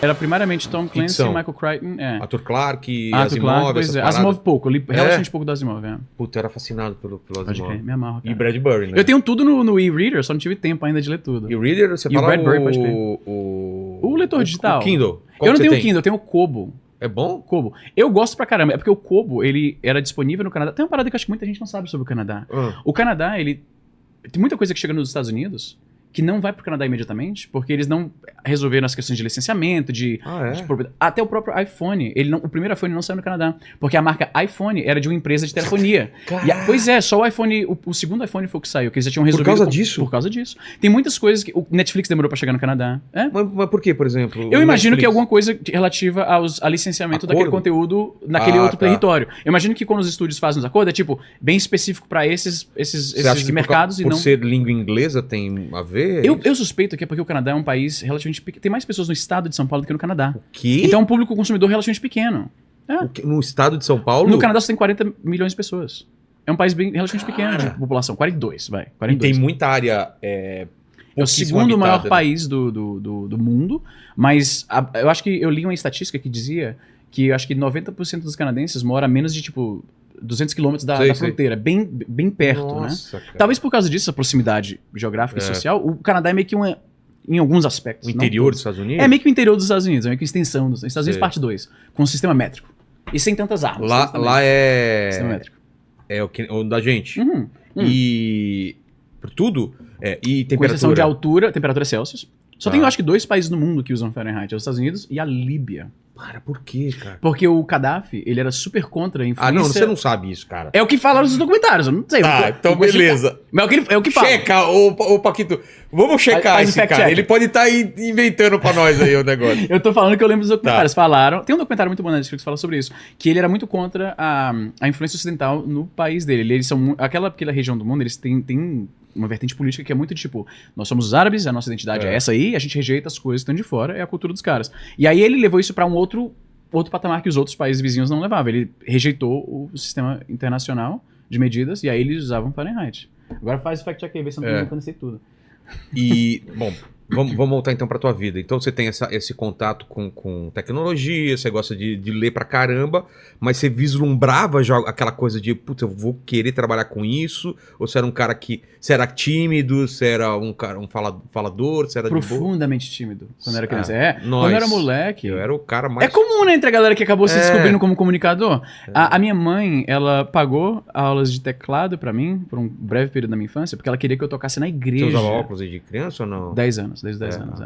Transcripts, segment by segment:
Era primariamente Tom Clancy, Ficção. Michael Crichton, Arthur Clarke, Arthur Asimov, Clarke, pois essas é. paradas. Asimov pouco, eu li relativamente pouco do Asimov, Puta, eu era fascinado pelo Pode Asimov. crer, me amarro, cara. E Bradbury, né? Eu tenho tudo no e-reader, só não tive tempo ainda de ler tudo. E o Reader, você E o fala Bradbury, pode crer. O leitor digital. O Kindle. Qual Eu não que você tenho o tem? Kindle, eu tenho o Kobo. É bom? Kobo. Eu gosto pra caramba, é porque o Kobo, ele era disponível no Canadá. Tem uma parada que eu acho que muita gente não sabe sobre o Canadá. O Canadá, ele... Tem muita coisa que chega nos Estados Unidos que não vai pro Canadá imediatamente, porque eles não resolveram as questões de licenciamento, de propriedade. Até o próprio iPhone, o primeiro iPhone não saiu no Canadá, porque a marca iPhone era de uma empresa de telefonia. Pois é, só o iPhone, o segundo iPhone foi o que saiu, que eles já tinham resolvido. Por causa disso? Por causa disso. Tem muitas coisas que o Netflix demorou pra chegar no Canadá. Mas por que, por exemplo? Eu imagino que Netflix? é alguma coisa relativa a licenciamento Acordo? daquele conteúdo naquele outro território. Eu imagino que quando os estúdios fazem os acordos, é tipo, bem específico pra esses Você acha que mercados por e não... ser língua inglesa tem a ver? Eu suspeito que é porque o Canadá é um país relativamente pequeno. Tem mais pessoas no estado de São Paulo do que no Canadá. O quê? Então é um público consumidor relativamente pequeno. No estado de São Paulo? No Canadá você tem 40 milhões de pessoas. É um país bem relativamente pequeno de população. 42, vai. 42. E tem muita área É o segundo maior país do mundo, mas eu acho que eu li uma estatística que dizia que eu acho que 90% dos canadenses moram a menos de, tipo, 200 quilômetros da fronteira, bem perto, Nossa, né? cara. Talvez por causa disso, a proximidade geográfica e social, o Canadá é meio que em alguns aspectos. O interior dos Estados Unidos? É meio que o interior dos Estados Unidos, é meio que a extensão dos Estados Unidos, Sei. parte 2, com um sistema métrico. E sem tantas armas. Lá Sistema métrico. é o da gente. Uhum. E por tudo? E Com exceção temperatura? de altura, temperatura Celsius. Só Tá. tem, eu acho que, 2 países no mundo que usam Fahrenheit, os Estados Unidos e a Líbia. Por quê, cara? Porque o Gaddafi, ele era super contra a influência... Você não sabe isso, cara. É o que falaram nos documentários, eu não sei. Então beleza. Mas é o que fala. Checa, ô Paquito, vamos checar Faz um esse fact cara. check. Ele pode estar inventando pra nós aí o negócio. Eu tô falando que eu lembro dos documentários. Falaram... Tem um documentário muito bom na Netflix que fala sobre isso. Que ele era muito contra a influência ocidental no país dele. Eles são... Aquela região do mundo, eles têm uma vertente política que é muito de tipo... Nós somos os árabes, a nossa identidade é essa aí, a gente rejeita as coisas que estão de fora, é a cultura dos caras. E aí ele levou isso pra um outro patamar que os outros países vizinhos não levavam. Ele rejeitou o sistema internacional de medidas e aí eles usavam Fahrenheit. Agora faz o fact-check aí, vê se eu não tô inventando isso aí tudo. E, bom, vamos voltar então pra tua vida. Então você tem esse contato com tecnologia, você gosta de ler pra caramba, mas você vislumbrava já aquela coisa de, puta, eu vou querer trabalhar com isso? Ou você era um cara que... Você era tímido, você era um falador, você era de boa? Profundamente tímido quando era criança. Nós. Quando eu era moleque... Eu era o cara mais... É comum, né, entre a galera que acabou se descobrindo como comunicador. A minha mãe, ela pagou aulas de teclado pra mim, por um breve período da minha infância, porque ela queria que eu tocasse na igreja. Você usava óculos aí de criança ou não? 10 anos, desde 10 anos,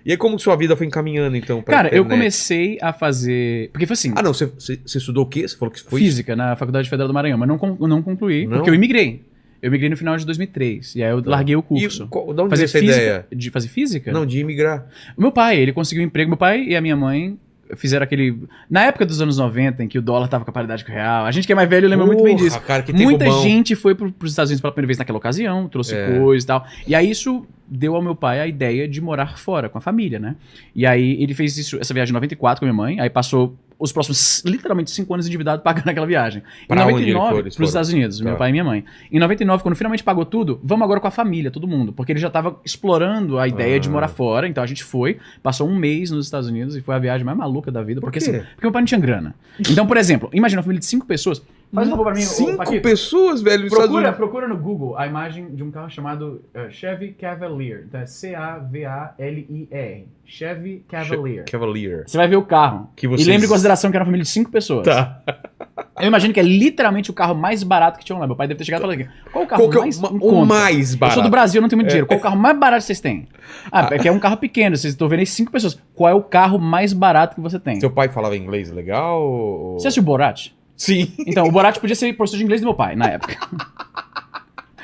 E aí como sua vida foi encaminhando, então, pra Cara, eu internet? comecei a fazer... Porque foi assim... Ah, não, você estudou o quê? Você falou que foi... Física, na Faculdade Federal do Maranhão, mas não concluí, Não? porque eu imigrei. Eu migrei no final de 2003, e aí eu larguei o curso. E de onde veio essa ideia? De fazer física? Não, de imigrar. O meu pai, ele conseguiu um emprego. Meu pai e a minha mãe fizeram aquele... Na época dos anos 90, em que o dólar tava com a paridade com o real, a gente que é mais velho lembra muito bem disso. Cara, que tempo Muita bom. gente foi pros Estados Unidos pela primeira vez naquela ocasião, trouxe coisa e tal. E aí isso deu ao meu pai a ideia de morar fora, com a família, né? E aí ele fez essa viagem em 94 com a minha mãe, aí passou os próximos, literalmente, 5 anos endividado pagando aquela viagem. Pra Em onde ele 99, foi? pros Estados Unidos, meu pai e minha mãe. Em 99, quando finalmente pagou tudo, vamos agora com a família, todo mundo. Porque ele já tava explorando a ideia de morar fora, então a gente foi, passou um mês nos Estados Unidos e foi a viagem mais maluca da vida. Porque, quê? assim, porque meu pai não tinha grana. Então, por exemplo, imagina uma família de 5 pessoas. Faz um favor pra mim, 5 Paquito. pessoas, velho, nos Estados Unidos. Procura no Google a imagem de um carro chamado Chevy Cavalier. Então é C-A-V-A-L-I-R. Chevy Cavalier. Cavalier. Você vai ver o carro. Que vocês- E lembre em consideração que era uma família de 5 pessoas. Tá. Eu imagino que é literalmente o carro mais barato que tinham lá. Meu pai deve ter chegado e falado aqui, qual o carro Qual que é mais em o conta? mais Eu barato? sou do Brasil, eu não tenho muito dinheiro. Qual o carro mais barato que vocês têm? É que é um carro pequeno, vocês estão vendo aí 5 pessoas. Qual é o carro mais barato que você tem? Seu pai falava inglês legal? Ou... Você assistiu o Borat? Sim. Então, o Borat podia ser professor de inglês do meu pai, na época.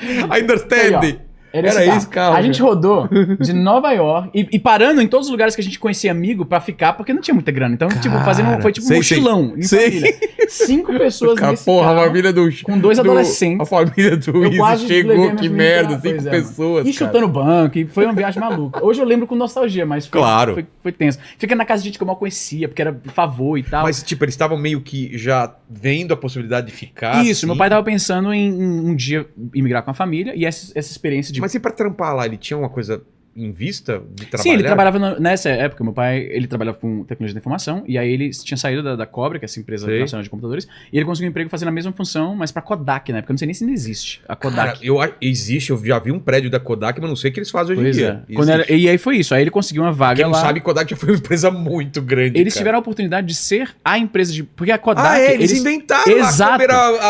I understand. Aí, ó. Era esse carro. A gente rodou de Nova York e parando em todos os lugares que a gente conhecia amigo pra ficar, porque não tinha muita grana. Então, tipo, foi tipo um mochilão em família. 5 pessoas nesse Porra, carro, a família do... com 2 adolescentes. A família do Eu quase Izzy levei chegou, minha que família merda, pra- 5 pois é, pessoas, E cara. chutando banco, e foi uma viagem maluca. Hoje eu lembro com nostalgia, mas foi, Claro. foi tenso. Fica na casa de gente que eu mal conhecia, porque era favor e tal. Mas, tipo, eles estavam meio que já vendo a possibilidade de ficar. Isso, assim. meu pai tava pensando em um dia imigrar com a família, e essa experiência de... Mas e pra trampar lá, ele tinha uma coisa em vista de trabalhar? Sim, ele trabalhava nessa época, meu pai, ele trabalhava com tecnologia da informação, e aí ele tinha saído da Cobra, que é essa empresa nacional de computadores, e ele conseguiu um emprego fazendo a mesma função, mas pra Kodak, né? Porque eu não sei nem se ainda existe a Kodak. Cara, existe, eu já vi um prédio da Kodak, mas não sei o que eles fazem hoje em dia. E aí foi isso, aí ele conseguiu uma vaga Quem lá. não sabe, Kodak já foi uma empresa muito grande, Eles tiveram a oportunidade de ser a empresa de... Porque a Kodak... eles inventaram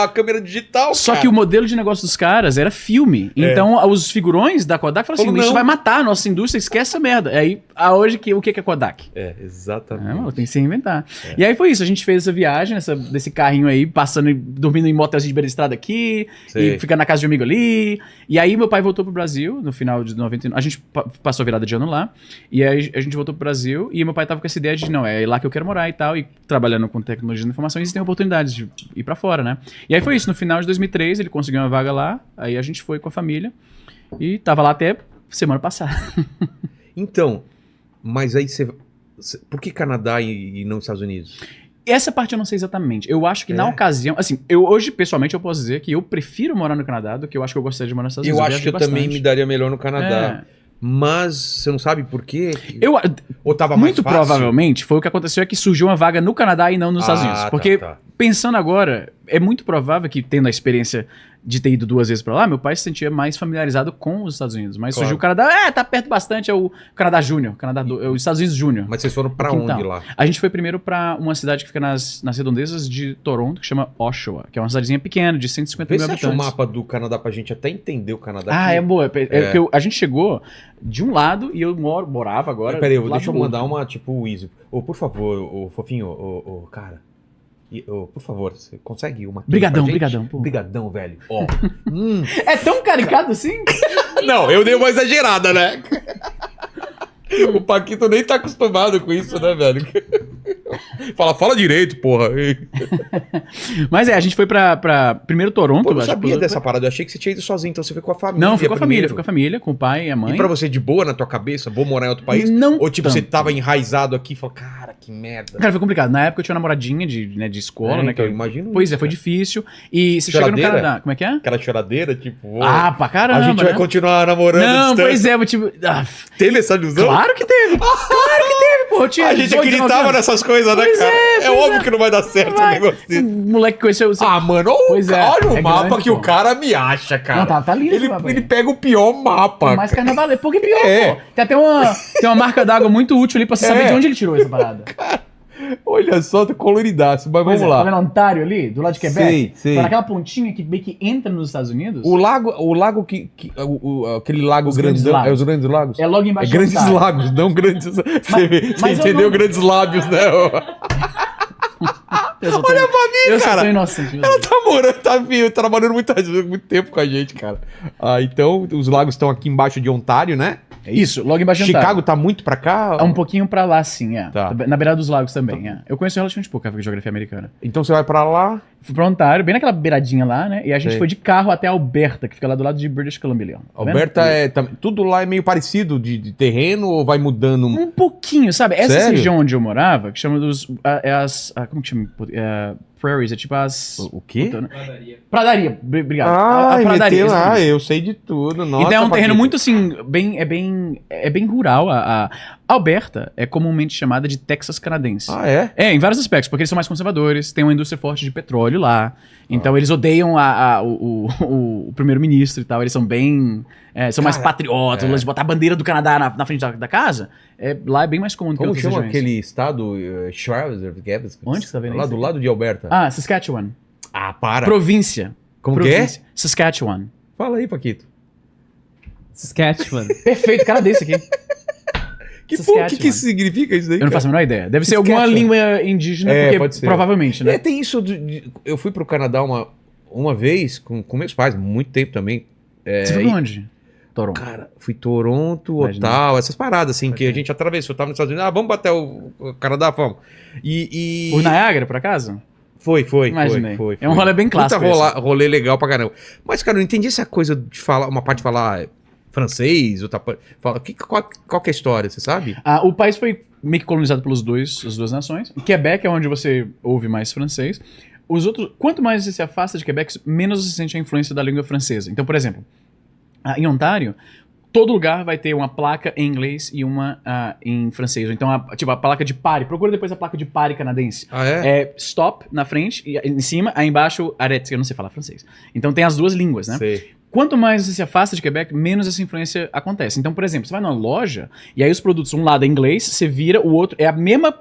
a câmera digital, Só que o modelo de negócio dos caras era filme. Então, os figurões da Kodak falaram assim, isso vai matar a nossa indústria, esquece essa merda. Aí, hoje, o que é Kodak? Exatamente. Tem que se reinventar. E aí foi isso, a gente fez essa viagem, desse carrinho aí, passando, dormindo em motelzinho de beira de estrada aqui, e ficando na casa de um amigo ali. E aí meu pai voltou pro Brasil, no final de 99, a gente passou a virada de ano lá, e aí a gente voltou pro Brasil, e meu pai tava com essa ideia de, não, é lá que eu quero morar e tal, e trabalhando com tecnologia da informação, existem oportunidades de ir pra fora, né? E aí foi isso, no final de 2003, ele conseguiu uma vaga lá, aí a gente foi com a família, e tava lá até semana passada. Então, mas aí por que Canadá e não Estados Unidos? Essa parte eu não sei exatamente. Eu acho que na ocasião... Assim, hoje, pessoalmente, eu posso dizer que eu prefiro morar no Canadá do que eu acho que eu gostaria de morar nos Estados Unidos. Eu acho que eu também me daria melhor no Canadá. Mas você não sabe por quê? Ou tava mais muito fácil? Provavelmente foi o que aconteceu, é que surgiu uma vaga no Canadá e não nos Estados Unidos. Porque, pensando agora, é muito provável que, tendo a experiência de ter ido 2 vezes pra lá, meu pai se sentia mais familiarizado com os Estados Unidos. Mas surgiu o Canadá, tá perto bastante, é o Canadá Júnior, é os Estados Unidos Júnior. Mas vocês foram pra onde lá? A gente foi primeiro pra uma cidade que fica nas redondezas de Toronto, que chama Oshawa, que é uma cidadezinha pequena, de 150 mil habitantes. Vê se acha o mapa do Canadá pra gente até entender o Canadá. É boa. Porque a gente chegou de um lado e eu morava agora... Peraí, deixa eu mandar uma, tipo, o Easy. Por favor, fofinho, cara... por favor, você consegue uma... Brigadão. Brigadão, velho. É tão caricato assim? Não, eu dei uma exagerada, né? O Paquito nem tá acostumado com isso, né, velho? Fala direito, porra. Mas a gente foi pra primeiro Toronto. Pô, eu não sabia dessa parada, eu achei que você tinha ido sozinho, então você foi com a família. Não, fui com a família, com o pai e a mãe. E pra você de boa na tua cabeça, vou morar em outro país? Não. Ou tipo, você tava enraizado aqui e falou, cara, que merda. Cara, foi complicado. Na época eu tinha uma namoradinha de escola, né? Então, eu imagino. Pois foi difícil. E você chega no Canadá, como é que é? Aquela choradeira, tipo... pra caramba, a gente vai continuar namorando. Não, pois é, tipo... Teve essa ilusão? Claro que teve, pô. A gente acreditava nessas coisas, né, cara? É óbvio que não vai dar certo o negócio. O moleque conheceu... mano, olha o mapa que o cara me acha, cara. Não, tá lindo. Ele pega o pior mapa. Mais carnavalesco. Por que pior, pô? Tem até uma marca d'água muito útil ali pra você saber de onde ele tirou essa parada. Cara, olha só, tá coloridaço, mas vamos lá. Tá vendo Ontário ali, do lado de Quebec? Sei. Tá naquela pontinha que meio que entra nos Estados Unidos. O lago aquele lago grandão, é os Grandes Lagos? É logo embaixo. Grandes Lagos, não grandes... Você entendeu? Grandes lábios, né? Olha pra mim, eu cara. Eu sou inocente. Ela tá morando, trabalhando muito tempo com a gente, cara. Então, os lagos estão aqui embaixo de Ontário, né? Isso, logo embaixo de Ontário. Chicago tá muito pra cá? É um pouquinho pra lá, sim, Tá. Na beirada dos lagos também, Eu conheço relativamente pouco a geografia americana. Então você vai pra lá? Fui pra Ontário, bem naquela beiradinha lá, né? E a gente foi de carro até Alberta, que fica lá do lado de British Columbia. Tá Alberta tudo lá é meio parecido de terreno ou vai mudando? Um pouquinho, sabe? Essa Sério? região onde eu morava, que chama como que chama? Prairies, é tipo as... O quê? Pradaria, obrigado. A pradaria. Eu sei de tudo. Nossa, então é um terreno muito assim, é bem rural. A Alberta é comumente chamada de Texas canadense. É? Em vários aspectos, porque eles são mais conservadores, tem uma indústria forte de petróleo lá, então eles odeiam o primeiro-ministro e tal, eles são bem... são mais patriotas, de botar a bandeira do Canadá na frente da casa. Lá é bem mais comum do que outras regiões. Como chama aquele estado? Shrives? Onde você tá vendo lá isso? Do lado de Alberta. Saskatchewan. Para. Província. Como que é? Saskatchewan. Fala aí, Paquito. Saskatchewan. Perfeito, cara desse aqui. O que significa isso daí? Eu não faço a menor ideia. Deve ser alguma língua indígena, porque pode ser. Provavelmente, né? Tem isso. Eu fui pro Canadá uma vez com meus pais, muito tempo também. Você foi onde? Toronto. Cara, fui Toronto, Ottawa, essas paradas assim que a gente atravessou. Eu tava nos Estados Unidos, vamos bater o Canadá, vamos. Por Niagara, por acaso? Foi. Imaginei. Foi. É um rolê bem clássico. Rolê legal pra caramba. Mas, cara, eu não entendi essa coisa de falar, uma parte de falar francês, outra parte. Qual que é a história, você sabe? O país foi meio que colonizado pelas duas nações. Quebec é onde você ouve mais francês. Quanto mais você se afasta de Quebec, menos você sente a influência da língua francesa. Então, por exemplo, em Ontário, todo lugar vai ter uma placa em inglês e uma em francês. Então, a placa de pare. Procura depois a placa de pare canadense. Ah, é? É stop na frente, e em cima, aí embaixo, arrête, que eu não sei falar francês. Então tem as duas línguas, né? Sei. Quanto mais você se afasta de Quebec, menos essa influência acontece. Então, por exemplo, você vai numa loja, e aí os produtos, um lado é inglês, você vira, o outro é a mesma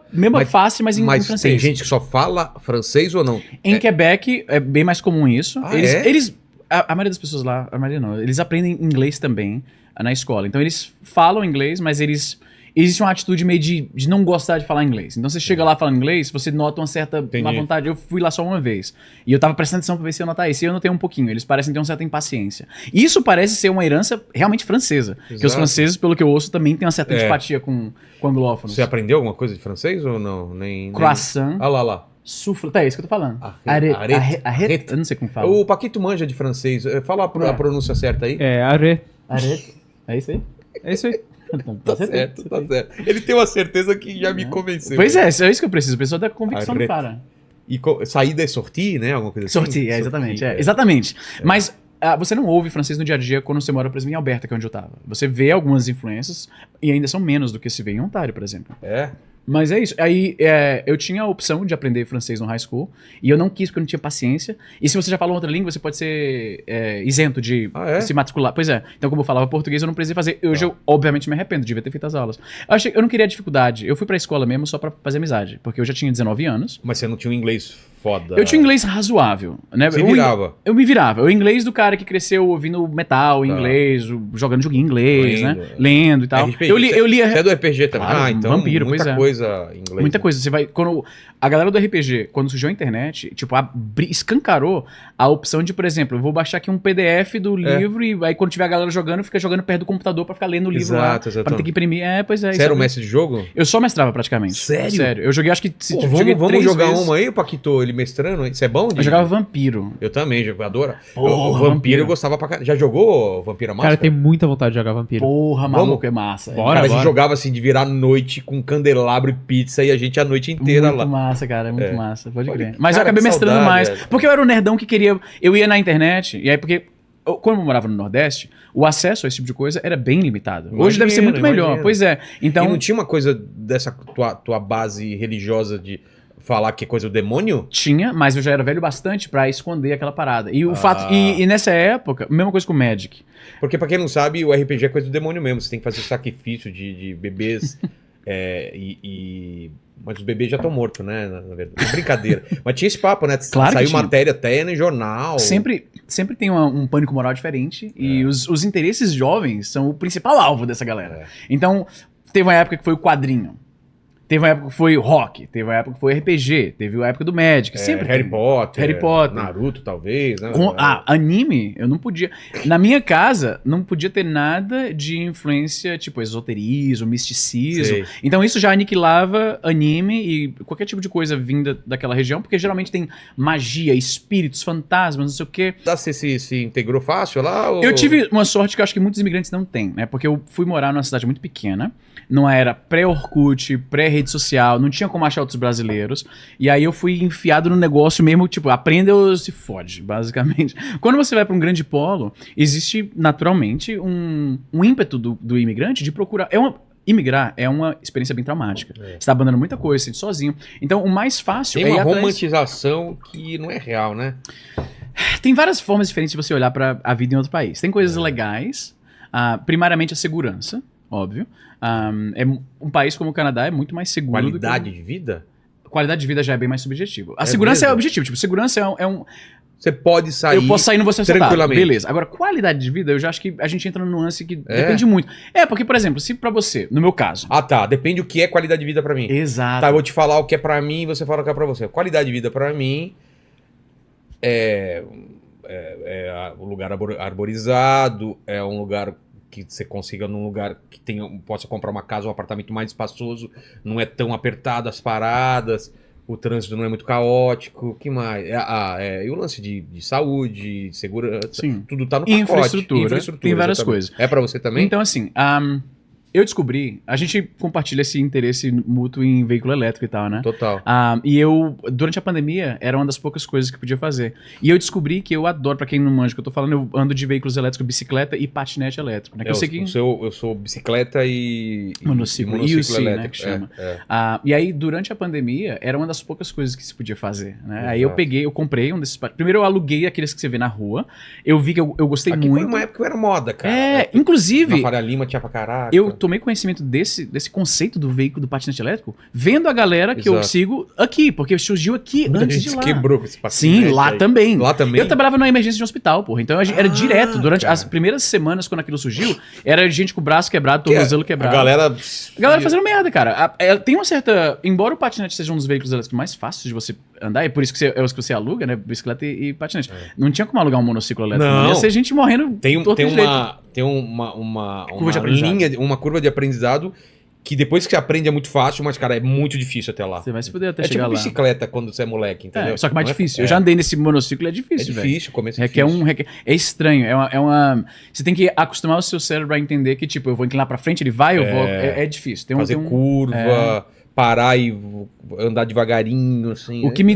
face, mas em francês. Tem gente que só fala francês ou não? Em Quebec é bem mais comum isso. Ah, A maioria das pessoas lá, a maioria não, eles aprendem inglês também na escola. Então eles falam inglês, mas existe uma atitude meio de não gostar de falar inglês. Então você chega lá falando inglês, você nota uma certa má vontade. Eu fui lá só uma vez. E eu tava prestando atenção pra ver se eu notar isso. E eu notei um pouquinho. Eles parecem ter uma certa impaciência. Isso parece ser uma herança realmente francesa. Porque os franceses, pelo que eu ouço, também têm uma certa antipatia com anglófonos. Você aprendeu alguma coisa de francês ou não? Croissant. Ah lá. Souffle. Tá, é isso que eu tô falando. Arrête. Eu não sei como fala. O Paquito manja de francês. Fala a pronúncia certa aí. É, arrête. Arrête. É isso aí? É isso aí. Tá certo. Ele tem uma certeza que já me convenceu. Pois é isso que eu preciso. A pessoa da convicção do cara. E saída é sortir, né? Alguma coisa assim? Sortir, exatamente. Exatamente. Mas você não ouve francês no dia a dia quando você mora, por exemplo, em Alberta, que é onde eu tava. Você vê algumas influências e ainda são menos do que se vê em Ontário, por exemplo. É? Mas é isso. Aí eu tinha a opção de aprender francês no high school e eu não quis porque eu não tinha paciência. E se você já falou outra língua, você pode ser isento de se matricular. Pois é. Então, como eu falava português, eu não precisei fazer. Hoje eu, obviamente, me arrependo. Devia ter feito as aulas. Eu não queria dificuldade. Eu fui pra escola mesmo só pra fazer amizade. Porque eu já tinha 19 anos. Mas você não tinha um inglês foda? Eu tinha um inglês razoável. Né? Você virava? Eu me virava. O inglês do cara que cresceu ouvindo metal em inglês, jogando joguinho em inglês, né? Lendo e tal. RPG. Eu lia... Você é do RPG também? Claro, Então vampiro, muita coisa em inglês. Muita coisa. Você vai... A galera do RPG, quando surgiu a internet, tipo, escancarou a opção de, por exemplo, eu vou baixar aqui um PDF do livro e aí quando tiver a galera jogando, fica jogando perto do computador pra ficar lendo o livro lá. Pra não ter que imprimir. Pois é. Você era o mestre de jogo? Eu só mestrava praticamente. Sério? Eu joguei, acho que... Vamos jogar uma aí, Paquito, ele mestrando? Você é bom? Eu jogava Vampiro. Eu também, eu adoro. Vampiro eu gostava pra caralho. Já jogou Vampiro à Máscara? Cara, tem muita vontade de jogar Vampiro. Porra, maluco, é massa. Bora, cara, a gente jogava assim, de virar noite com candelabro e pizza e a gente a noite inteira lá. Muito massa, cara, muito massa. Pode crer. Mas eu acabei mestrando mais. Porque eu era o nerdão que queria... Eu ia na internet, e aí porque... Quando eu morava no Nordeste, o acesso a esse tipo de coisa era bem limitado. Hoje deve ser muito melhor. Pois é. Então... E não tinha uma coisa dessa tua base religiosa de falar que é coisa do demônio? Tinha, mas eu já era velho bastante pra esconder aquela parada. E o fato... E nessa época, mesma coisa com o Magic. Porque pra quem não sabe, o RPG é coisa do demônio mesmo. Você tem que fazer sacrifício de bebês Mas os bebês já estão mortos, né? Na verdade. Brincadeira. Mas tinha esse papo, né? Claro. Saiu matéria até no jornal. Sempre tem um pânico moral diferente. E os interesses jovens são o principal alvo dessa galera. Então, teve uma época que foi o quadrinho. Teve uma época que foi rock, teve uma época que foi RPG, teve uma época do Magic, sempre Harry Potter, Potter, Naruto talvez, né? Anime, eu não podia, na minha casa não podia ter nada de influência tipo esoterismo, misticismo. Sei. Então isso já aniquilava anime e qualquer tipo de coisa vinda daquela região, porque geralmente tem magia, espíritos, fantasmas, não sei o quê. Você se integrou fácil lá? Ou... Eu tive uma sorte que eu acho que muitos imigrantes não têm, né? Porque eu fui morar numa cidade muito pequena, numa era pré-Orkut, pré-rede social, não tinha como achar outros brasileiros. E aí eu fui enfiado no negócio mesmo, tipo, aprenda ou se fode, basicamente. Quando você vai para um grande polo, existe naturalmente um ímpeto do imigrante de procurar... Imigrar é uma experiência bem traumática. Você tá abandonando muita coisa, se sente sozinho. Então, o mais fácil tem é ir uma atrás... romantização que não é real, né? Tem várias formas diferentes de você olhar para a vida em outro país. Tem coisas legais, primariamente a segurança, óbvio. É um país como o Canadá é muito mais seguro. Qualidade de vida? Qualidade de vida já é bem mais subjetivo. A segurança mesmo? é objetivo. Tipo, segurança é um... Você pode sair. Eu posso sair e não vou ser assaltado. Tranquilamente. Beleza. Agora, qualidade de vida, eu já acho que a gente entra numa nuance que depende muito. Porque, por exemplo, se pra você, no meu caso... Ah, tá. Depende o que é qualidade de vida pra mim. Exato. Tá, eu vou te falar o que é pra mim e você fala o que é pra você. Qualidade de vida pra mim é um lugar arborizado, é um lugar que você consiga num lugar que possa comprar uma casa ou um apartamento mais espaçoso, não é tão apertado as paradas, o trânsito não é muito caótico, o que mais? E o lance de saúde, de segurança, sim, tudo tá no pacote. Infraestrutura, tem várias coisas. É pra você também? Então, assim, Eu descobri, a gente compartilha esse interesse mútuo em veículo elétrico e tal, né? Total. E eu, durante a pandemia, era uma das poucas coisas que podia fazer. E eu descobri que eu adoro, pra quem não manja o que eu tô falando, eu ando de veículos elétricos, bicicleta e patinete elétrico, né? Que eu sei que... Eu sou bicicleta e Monociclo, monociclo né, elétrico. que chama. É. E aí, durante a pandemia, era uma das poucas coisas que se podia fazer, né? Aí Exato. eu comprei um desses... Primeiro eu aluguei aqueles que você vê na rua. Eu vi que eu gostei Aqui muito. foi uma época que eu era moda, cara. Inclusive... Na Faria Lima tinha pra caraca. Eu tomei conhecimento desse conceito do veículo do patinete elétrico vendo a galera que eu Exato. sigo aqui, porque surgiu aqui Muita antes gente de lá. quebrou com esse patinete Sim, lá aí. também. Lá também? Eu trabalhava numa emergência de um hospital, porra. Então era direto. Durante cara. as primeiras semanas, quando aquilo surgiu, era gente com o braço quebrado, tornozelo quebrado. A galera... A galera fazendo merda, cara. Tem uma certa... Embora o patinete seja um dos veículos elétricos mais fáceis de você andar, e por isso que é os que você aluga, né? Bicicleta e patinete. Não tinha como alugar um monociclo elétrico. Não. Ia ser gente morrendo Tem torto de jeito. uma Curva de aprendizado. linha, uma curva de aprendizado que depois que você aprende é muito fácil, mas, cara, é muito difícil até lá. Você vai se fuder até É chegar tipo lá. bicicleta quando você é moleque, entendeu? Só que mais Não é- difícil. Eu já andei nesse monociclo, é É difícil, velho. difícil, o começo é Requer difícil. é estranho, é uma... Você tem que acostumar o seu cérebro a entender que, tipo, eu vou inclinar pra frente, ele vai, eu vou... É difícil. Fazer curva, parar e andar devagarinho, assim. O que me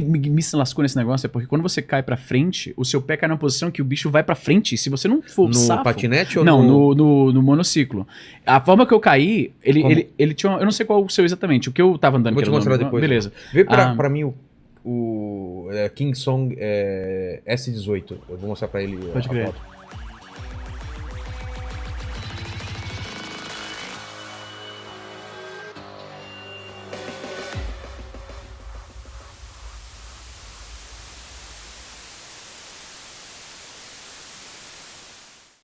lascou nesse negócio é porque quando você cai pra frente, o seu pé cai numa posição que o bicho vai pra frente. Se você não for No safo... patinete ou Não, no... no monociclo. A forma que eu caí, ele tinha... Eu não sei qual o seu exatamente. O que eu tava andando... Vou que te era o mostrar nome- depois. Beleza. Vê pra mim o King Song S18. Eu vou mostrar pra ele Pode a crer. foto.